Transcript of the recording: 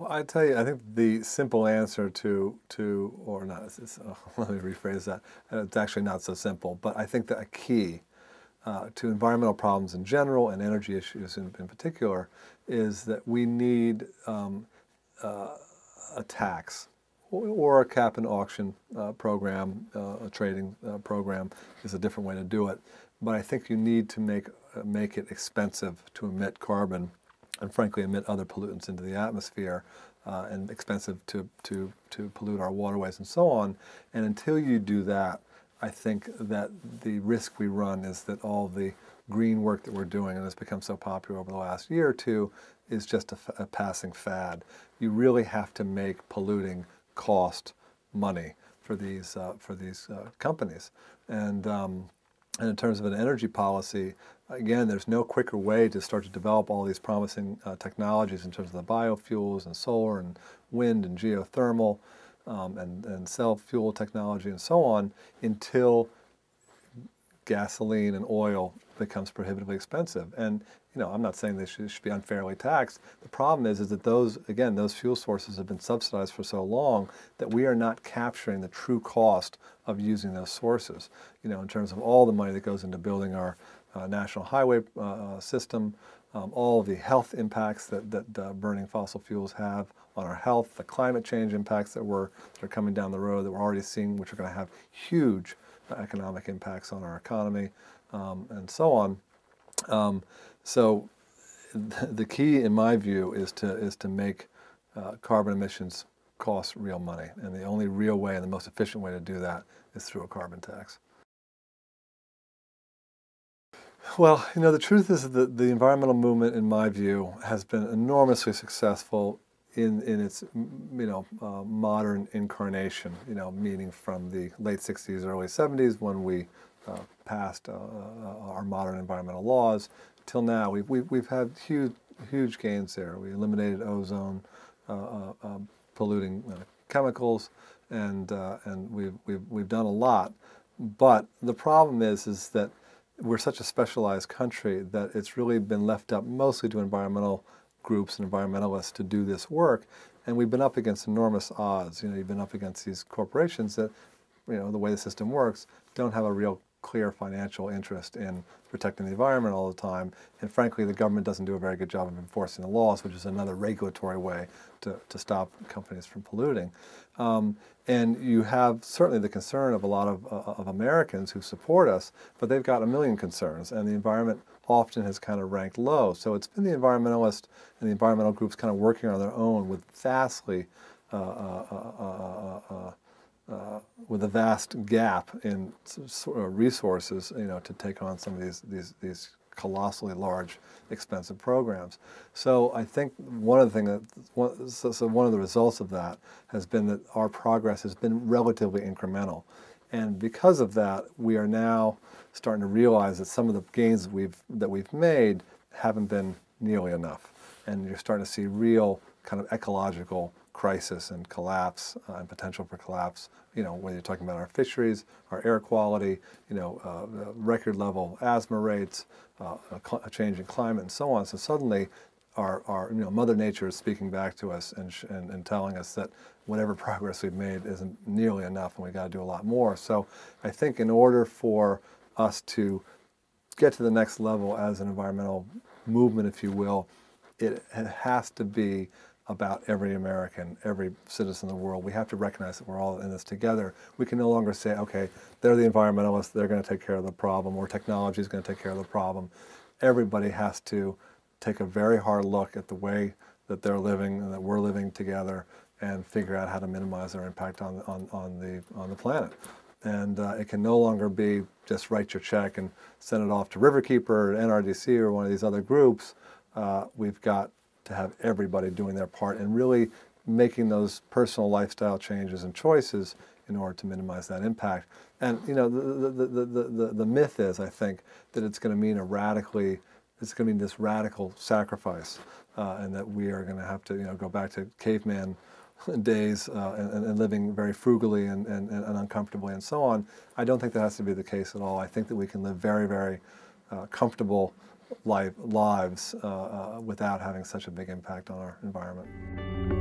Well, I tell you, I think the simple answer or not, let me rephrase that. It's actually not so simple, but I think that a key to environmental problems in general and energy issues in particular is that we need a tax or a cap and auction program, a trading program is a different way to do it. But I think you need to make it expensive to emit carbon and frankly emit other pollutants into the atmosphere and expensive to pollute our waterways and so on. And until you do that, I think that the risk we run is that all the green work that we're doing, and it's become so popular over the last year or two, is just a passing fad. You really have to make polluting cost money for these companies. And in terms of an energy policy, again, there's no quicker way to start to develop all these promising technologies in terms of the biofuels and solar and wind and geothermal and cell fuel technology and so on until gasoline and oil becomes prohibitively expensive. And I'm not saying they should be unfairly taxed. The problem is that those fuel sources have been subsidized for so long that we are not capturing the true cost of using those sources. In terms of all the money that goes into building our national highway system, all of the health impacts that burning fossil fuels have on our health, the climate change impacts that are coming down the road that we're already seeing, which are going to have huge economic impacts on our economy, and so on. So the key, in my view, is to make carbon emissions cost real money, and the only real way and the most efficient way to do that is through a carbon tax. Well, the truth is that the environmental movement, in my view, has been enormously successful in its modern incarnation. Meaning from the late '60s, early '70s, when we passed our modern environmental laws, till now. We've had huge gains there. We eliminated ozone, polluting chemicals, and we've done a lot. But the problem is that we're such a specialized country that it's really been left up mostly to environmental groups and environmentalists to do this work, and we've been up against enormous odds. You've been up against these corporations that, the way the system works, don't have a real clear financial interest in protecting the environment all the time, and frankly the government doesn't do a very good job of enforcing the laws, which is another regulatory way to stop companies from polluting. And you have certainly the concern of a lot of Americans who support us, but they've got a million concerns, and the environment often has kind of ranked low. So it's been the environmentalists and the environmental groups kind of working on their own with with a vast gap in resources, to take on some of these colossally large, expensive programs. So I think one of the results of that has been that our progress has been relatively incremental, and because of that, we are now starting to realize that some of the gains that we've made haven't been nearly enough, and you're starting to see real kind of ecological crisis and collapse and potential for collapse. Whether you're talking about our fisheries, our air quality, record level asthma rates, a change in climate, and so on. So suddenly, our Mother Nature is speaking back to us and telling us that whatever progress we've made isn't nearly enough, and we've got to do a lot more. So I think in order for us to get to the next level as an environmental movement, if you will, it has to be about every American, every citizen in the world. We have to recognize that we're all in this together. We can no longer say, okay, they're the environmentalists, they're going to take care of the problem, or technology is going to take care of the problem. Everybody has to take a very hard look at the way that they're living and that we're living together and figure out how to minimize their impact on the planet. And it can no longer be just write your check and send it off to Riverkeeper or NRDC or one of these other groups. We've got to have everybody doing their part and really making those personal lifestyle changes and choices in order to minimize that impact. And the myth is, I think, that it's going to mean this radical sacrifice, and that we are going to have to go back to caveman days and living very frugally and uncomfortably and so on. I don't think that has to be the case at all. I think that we can live very, very comfortable lives without having such a big impact on our environment.